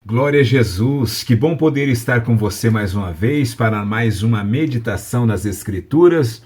Glória a Jesus, que bom poder estar com você mais uma vez para mais uma meditação nas Escrituras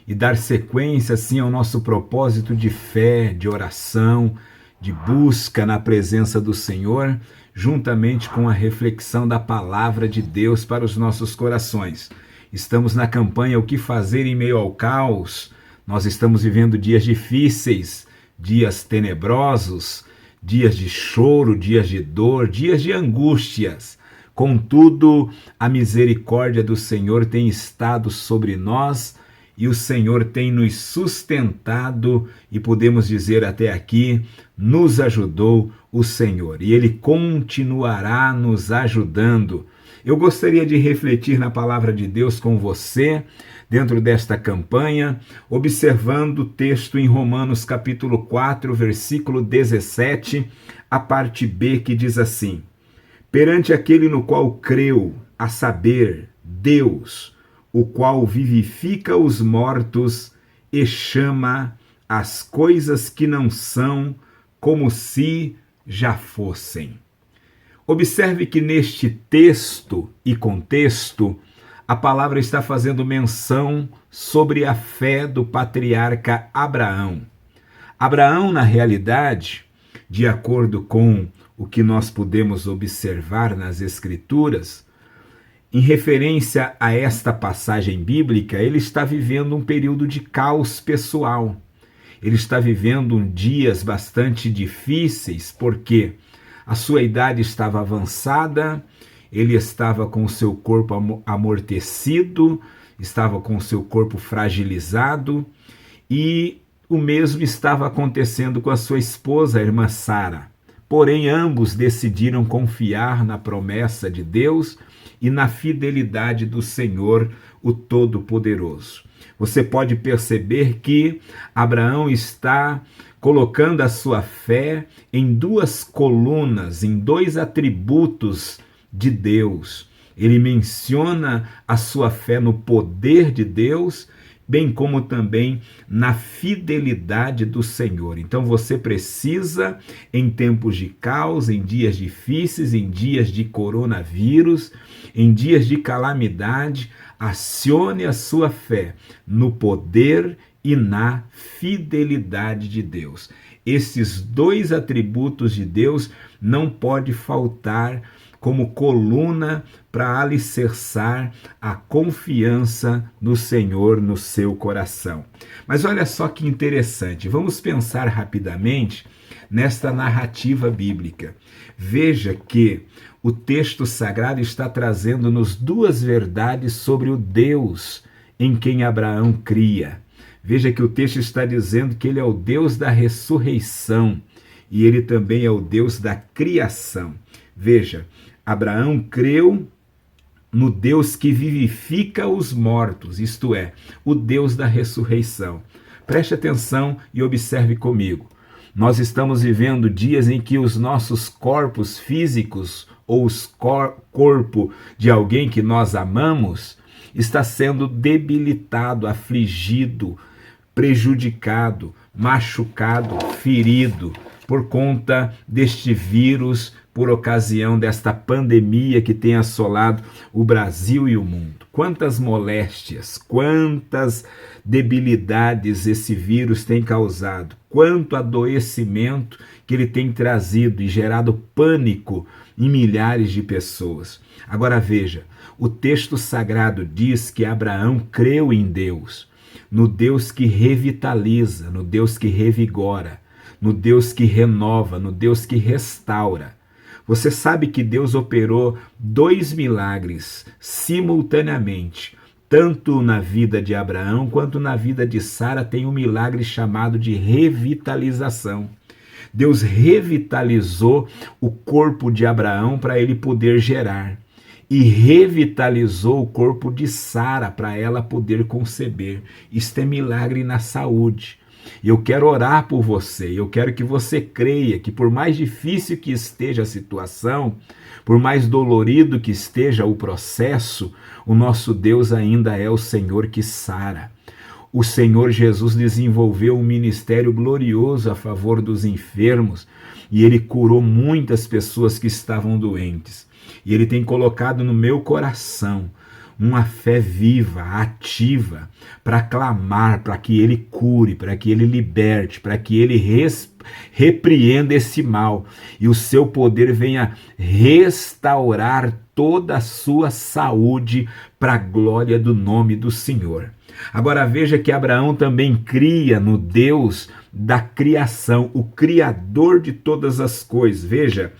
e dar sequência assim ao nosso propósito de fé, de oração, de busca na presença do Senhor, juntamente com a reflexão da palavra de Deus para os nossos corações. Estamos na campanha O que fazer em meio ao caos. Nós estamos vivendo dias difíceis, dias tenebrosos, dias de choro, dias de dor, dias de angústias. Contudo, a misericórdia do Senhor tem estado sobre nós e o Senhor tem nos sustentado e podemos dizer até aqui, nos ajudou o Senhor e Ele continuará nos ajudando. Eu gostaria de refletir na palavra de Deus com você, dentro desta campanha, observando o texto em Romanos capítulo 4, versículo 17, a parte B, que diz assim: perante aquele no qual creu, a saber, Deus, o qual vivifica os mortos e chama as coisas que não são como se já fossem. Observe que neste texto e contexto, a palavra está fazendo menção sobre a fé do patriarca Abraão. Abraão, na realidade, de acordo com o que nós podemos observar nas Escrituras, em referência a esta passagem bíblica, ele está vivendo um período de caos pessoal. Ele está vivendo dias bastante difíceis, porque a sua idade estava avançada, ele estava com o seu corpo amortecido, estava com o seu corpo fragilizado, e o mesmo estava acontecendo com a sua esposa, a irmã Sara. Porém, ambos decidiram confiar na promessa de Deus e na fidelidade do Senhor, o Todo-Poderoso. Você pode perceber que Abraão está colocando a sua fé em duas colunas, em dois atributos de Deus. Ele menciona a sua fé no poder de Deus, bem como também na fidelidade do Senhor. Então você precisa, em tempos de caos, em dias difíceis, em dias de coronavírus, em dias de calamidade, acione a sua fé no poder e na fidelidade de Deus. Esses dois atributos de Deus não pode faltar como coluna para alicerçar a confiança no Senhor no seu coração. Mas olha só que interessante, vamos pensar rapidamente nesta narrativa bíblica. Veja que o texto sagrado está trazendo-nos duas verdades sobre o Deus em quem Abraão cria. Veja que o texto está dizendo que ele é o Deus da ressurreição e ele também é o Deus da criação. Veja, Abraão creu no Deus que vivifica os mortos, isto é, o Deus da ressurreição. Preste atenção e observe comigo. Nós estamos vivendo dias em que os nossos corpos físicos ou o corpo de alguém que nós amamos está sendo debilitado, afligido, prejudicado, machucado, ferido por conta deste vírus, por ocasião desta pandemia que tem assolado o Brasil e o mundo. Quantas moléstias, quantas debilidades esse vírus tem causado, quanto adoecimento que ele tem trazido e gerado pânico em milhares de pessoas. Agora veja, o texto sagrado diz que Abraão creu em Deus, no Deus que revitaliza, no Deus que revigora, no Deus que renova, no Deus que restaura. Você sabe que Deus operou 2 milagres simultaneamente, tanto na vida de Abraão quanto na vida de Sara. Tem um milagre chamado de revitalização. Deus revitalizou o corpo de Abraão para ele poder gerar e revitalizou o corpo de Sara para ela poder conceber. Isto é milagre na saúde. Eu quero orar por você, eu quero que você creia que por mais difícil que esteja a situação, por mais dolorido que esteja o processo, o nosso Deus ainda é o Senhor que sara. o Senhor Jesus desenvolveu um ministério glorioso a favor dos enfermos e ele curou muitas pessoas que estavam doentes. E ele tem colocado no meu coração uma fé viva, ativa, para clamar, para que ele cure, para que ele liberte, para que ele repreenda esse mal e o seu poder venha restaurar toda a sua saúde para a glória do nome do Senhor. Agora veja que Abraão também cria no Deus da criação, o Criador de todas as coisas. Veja,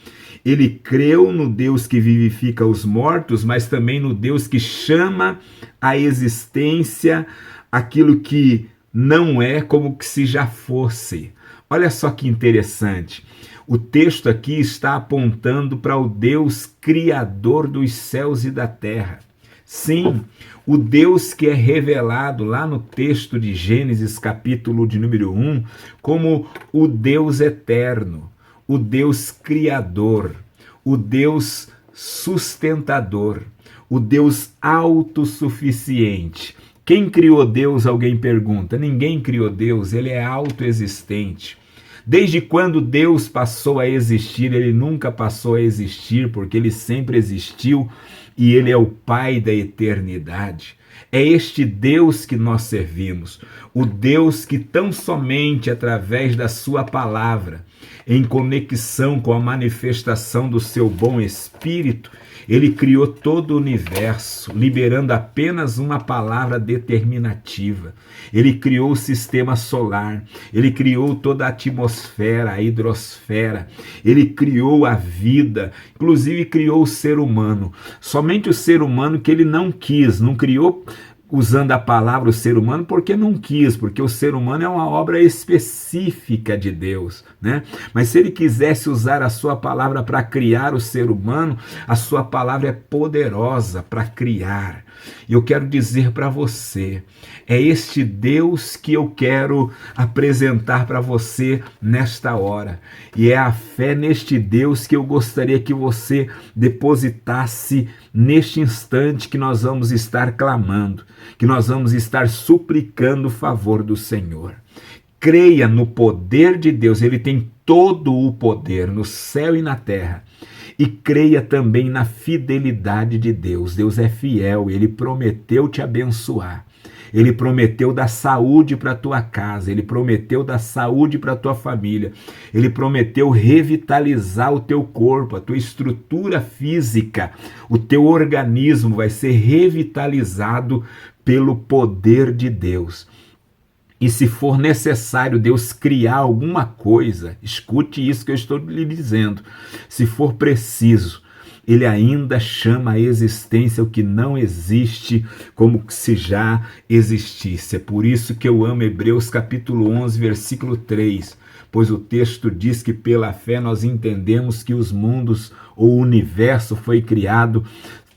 ele creu no Deus que vivifica os mortos, mas também no Deus que chama à existência aquilo que não é como que se já fosse. Olha só que interessante. O texto aqui está apontando para o Deus criador dos céus e da terra. Sim, o Deus que é revelado lá no texto de Gênesis, capítulo de número 1, como o Deus eterno, o Deus criador, o Deus sustentador, o Deus autossuficiente. Quem criou Deus? Alguém pergunta. Ninguém criou Deus, ele é autoexistente. Desde quando Deus passou a existir, ele nunca passou a existir, porque ele sempre existiu e ele é o Pai da eternidade. É este Deus que nós servimos, o Deus que tão somente através da sua palavra, em conexão com a manifestação do seu bom Espírito, ele criou todo o universo, liberando apenas uma palavra determinativa. Ele criou o sistema solar, ele criou toda a atmosfera, a hidrosfera, ele criou a vida, inclusive criou o ser humano. Somente o ser humano que ele não quis, não criou usando a palavra o ser humano porque não quis, porque o ser humano é uma obra específica de Deus, né? Mas se ele quisesse usar a sua palavra para criar o ser humano, a sua palavra é poderosa para criar. E eu quero dizer para você, é este Deus que eu quero apresentar para você nesta hora. E é a fé neste Deus que eu gostaria que você depositasse neste instante que nós vamos estar clamando, que nós vamos estar suplicando o favor do Senhor. Creia no poder de Deus, ele tem todo o poder no céu e na terra. E creia também na fidelidade de Deus. Deus é fiel, ele prometeu te abençoar. Ele prometeu dar saúde para a tua casa, ele prometeu dar saúde para a tua família, ele prometeu revitalizar o teu corpo, a tua estrutura física, o teu organismo vai ser revitalizado pelo poder de Deus. E se for necessário Deus criar alguma coisa, escute isso que eu estou lhe dizendo, se for preciso, ele ainda chama a existência o que não existe como se já existisse. É por isso que eu amo Hebreus capítulo 11, versículo 3, pois o texto diz que pela fé nós entendemos que os mundos ou o universo foi criado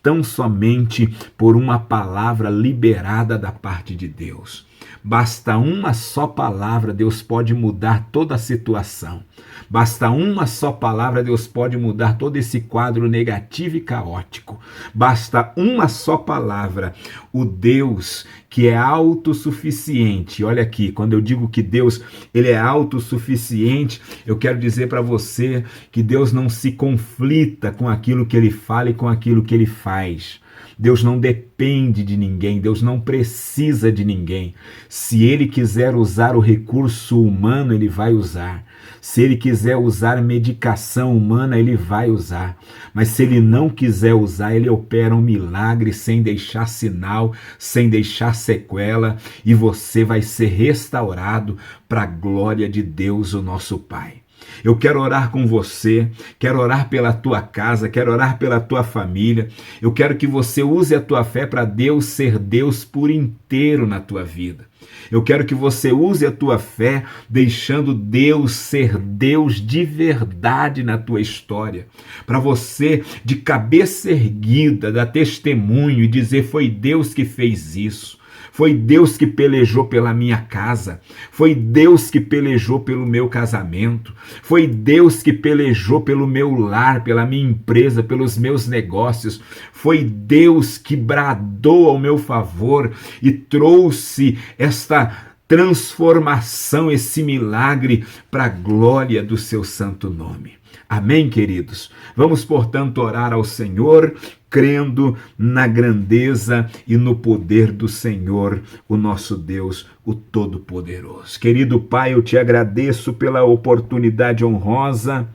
tão somente por uma palavra liberada da parte de Deus. Basta uma só palavra, Deus pode mudar toda a situação. Basta uma só palavra, Deus pode mudar todo esse quadro negativo e caótico. Basta uma só palavra, o Deus que é autossuficiente. Olha aqui, quando eu digo que Deus ele é autossuficiente, eu quero dizer para você que Deus não se conflita com aquilo que ele fala e com aquilo que ele faz. Deus não depende de ninguém, Deus não precisa de ninguém. Se ele quiser usar o recurso humano, ele vai usar. Se ele quiser usar medicação humana, ele vai usar. Mas se ele não quiser usar, ele opera um milagre sem deixar sinal, sem deixar sequela, e você vai ser restaurado para a glória de Deus, o nosso Pai. Eu quero orar com você, quero orar pela tua casa, quero orar pela tua família. Eu quero que você use a tua fé para Deus ser Deus por inteiro na tua vida. Eu quero que você use a tua fé deixando Deus ser Deus de verdade na tua história. Para você, de cabeça erguida, dar testemunho e dizer foi Deus que fez isso. Foi Deus que pelejou pela minha casa. Foi Deus que pelejou pelo meu casamento. Foi Deus que pelejou pelo meu lar, pela minha empresa, pelos meus negócios. Foi Deus que bradou ao meu favor e trouxe esta transformação, esse milagre para a glória do seu santo nome. Amém, queridos? Vamos, portanto, orar ao Senhor, crendo na grandeza e no poder do Senhor, o nosso Deus, o Todo-Poderoso. Querido Pai, eu te agradeço pela oportunidade honrosa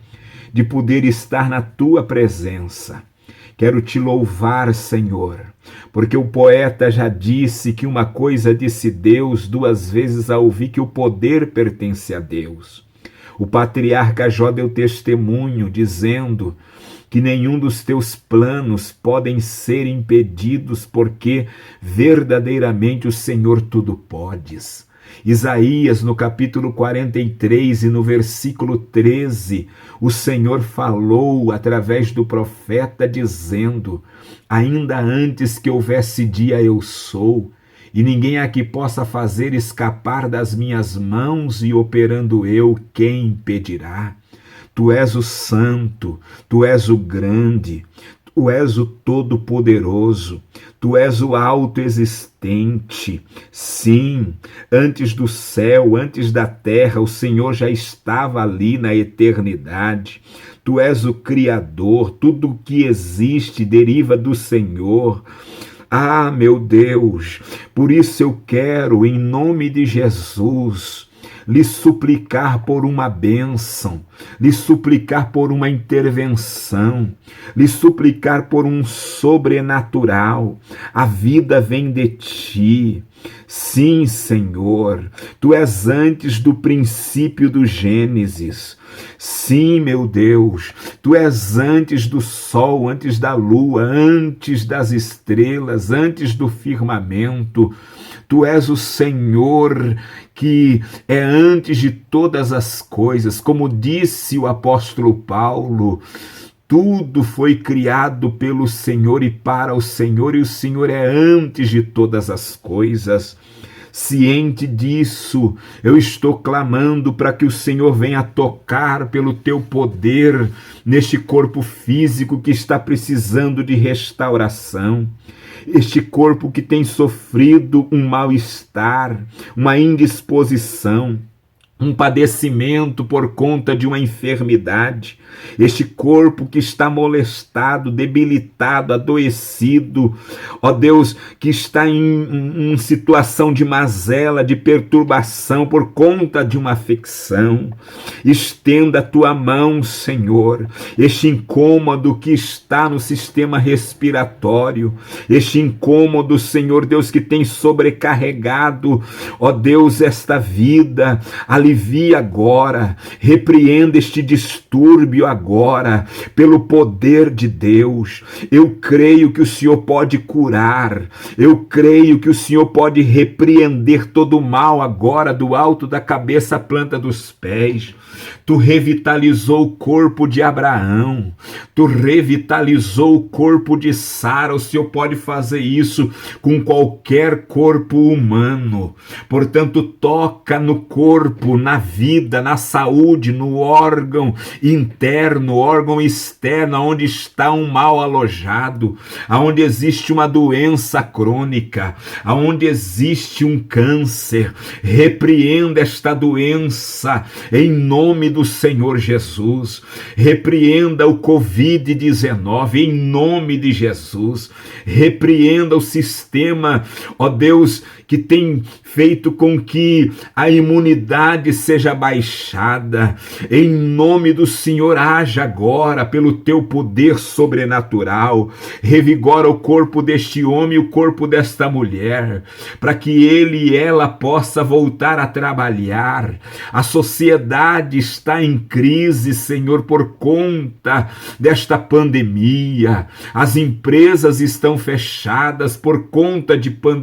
de poder estar na tua presença. Quero te louvar, Senhor, porque o poeta já disse que uma coisa disse Deus, duas vezes a ouvir que o poder pertence a Deus. O patriarca Jó deu testemunho, dizendo que nenhum dos teus planos podem ser impedidos, porque verdadeiramente o Senhor tudo podes. Isaías, no capítulo 43 e no versículo 13, o Senhor falou através do profeta dizendo: ainda antes que houvesse dia eu sou, e ninguém aqui possa fazer escapar das minhas mãos, e operando eu, quem impedirá? Tu és o santo, tu és o grande, tu és o todo-poderoso, tu és o autoexistente. Sim, antes do céu, antes da terra, o Senhor já estava ali na eternidade. Tu és o Criador, tudo o que existe deriva do Senhor. Ah, meu Deus, por isso eu quero, em nome de Jesus, lhe suplicar por uma bênção, lhe suplicar por uma intervenção, lhe suplicar por um sobrenatural. A vida vem de ti. Sim, Senhor, tu és antes do princípio do Gênesis. Sim, meu Deus, tu és antes do sol, antes da lua, antes das estrelas, antes do firmamento. Tu és o Senhor que é antes de todas as coisas. Como disse o apóstolo Paulo, tudo foi criado pelo Senhor e para o Senhor, e o Senhor é antes de todas as coisas. Ciente disso, eu estou clamando para que o Senhor venha tocar pelo teu poder neste corpo físico que está precisando de restauração. Este corpo que tem sofrido um mal-estar, uma indisposição, um padecimento por conta de uma enfermidade, este corpo que está molestado, debilitado, adoecido, ó Deus, que está em situação de mazela, de perturbação por conta de uma afecção. Estenda a tua mão, Senhor, este incômodo que está no sistema respiratório, este incômodo, Senhor Deus, que tem sobrecarregado, ó Deus, esta vida. Alivia agora, repreenda este distúrbio agora, pelo poder de Deus. Eu creio que o Senhor pode curar, eu creio que o Senhor pode repreender todo o mal agora, do alto da cabeça à planta dos pés. Tu revitalizou o corpo de Abraão, tu revitalizou o corpo de Sara. O Senhor pode fazer isso com qualquer corpo humano. Portanto, toca no corpo, na vida, na saúde, no órgão interno, órgão externo, onde está um mal alojado, aonde existe uma doença crônica, aonde existe um câncer. Repreenda esta doença em nome do Senhor Jesus. Repreenda o Covid-19 em nome de Jesus. Repreenda o sistema, ó Deus, que tem feito com que a imunidade seja baixada. Em nome do Senhor, haja agora pelo teu poder sobrenatural. Revigora o corpo deste homem e o corpo desta mulher, para que ele e ela possa voltar a trabalhar. A sociedade está em crise, Senhor, por conta desta pandemia. As empresas estão fechadas por conta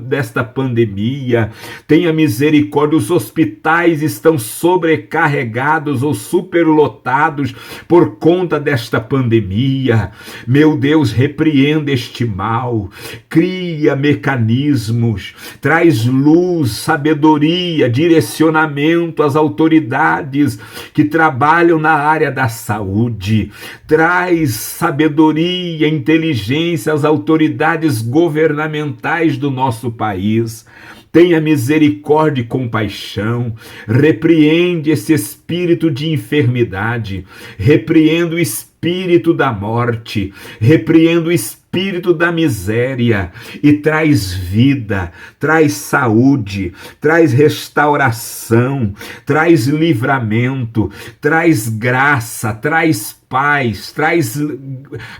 desta pandemia. Tenha misericórdia, os hospitais estão estão sobrecarregados ou superlotados por conta desta pandemia. Meu Deus, repreenda este mal, cria mecanismos, traz luz, sabedoria, direcionamento às autoridades que trabalham na área da saúde, traz sabedoria, inteligência às autoridades governamentais do nosso país. Tenha misericórdia e compaixão, repreende esse espírito de enfermidade, repreenda o espírito da morte, repreenda o espírito da miséria e traz vida, traz saúde, traz restauração, traz livramento, traz graça, traz paz, traz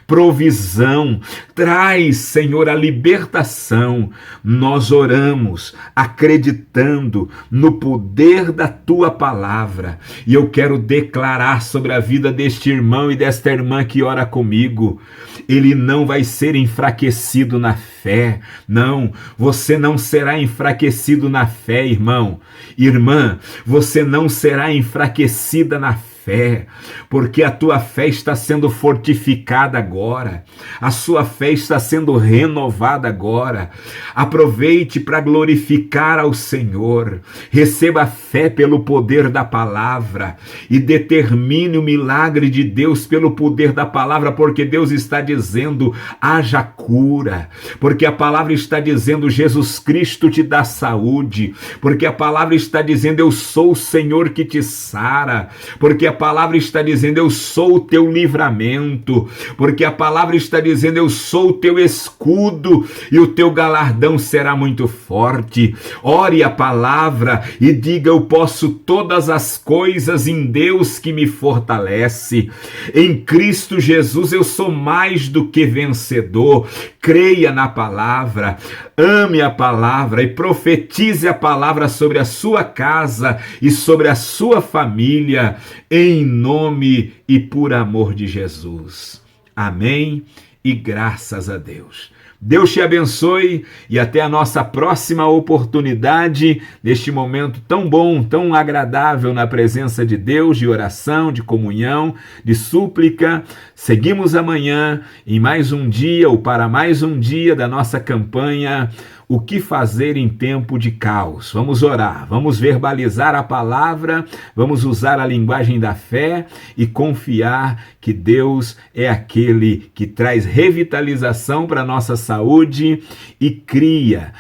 provisão, traz, Senhor, a libertação. Nós oramos acreditando no poder da Tua palavra e eu quero declarar sobre a vida deste irmão e desta irmã que ora comigo. Ele não vai ser enfraquecido na fé. Não, você não será enfraquecido na fé, irmão. Irmã, você não será enfraquecida na fé, porque a tua fé está sendo fortificada agora, a sua fé está sendo renovada agora. Aproveite para glorificar ao Senhor, receba a fé pelo poder da palavra e determine o milagre de Deus pelo poder da palavra, porque Deus está dizendo, haja cura, porque a palavra está dizendo, Jesus Cristo te dá saúde, porque a palavra está dizendo, eu sou o Senhor que te sara, porque a palavra está dizendo, eu sou o teu livramento, porque a palavra está dizendo, eu sou o teu escudo e o teu galardão será muito forte. Ore a palavra e diga, eu posso todas as coisas em Deus que me fortalece. Em Cristo Jesus eu sou mais do que vencedor. Creia na palavra, ame a palavra e profetize a palavra sobre a sua casa e sobre a sua família, em nome e por amor de Jesus. Amém e graças a Deus. Deus te abençoe e até a nossa próxima oportunidade, neste momento tão bom, tão agradável na presença de Deus, de oração, de comunhão, de súplica. Seguimos amanhã em mais um dia ou para mais um dia da nossa campanha O que fazer em tempo de caos? Vamos orar, vamos verbalizar a palavra, vamos usar a linguagem da fé e confiar que Deus é aquele que traz revitalização para a nossa saúde e cria,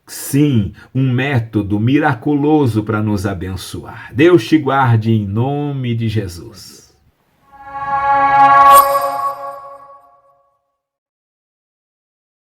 sim, um método miraculoso para nos abençoar. Deus te guarde em nome de Jesus.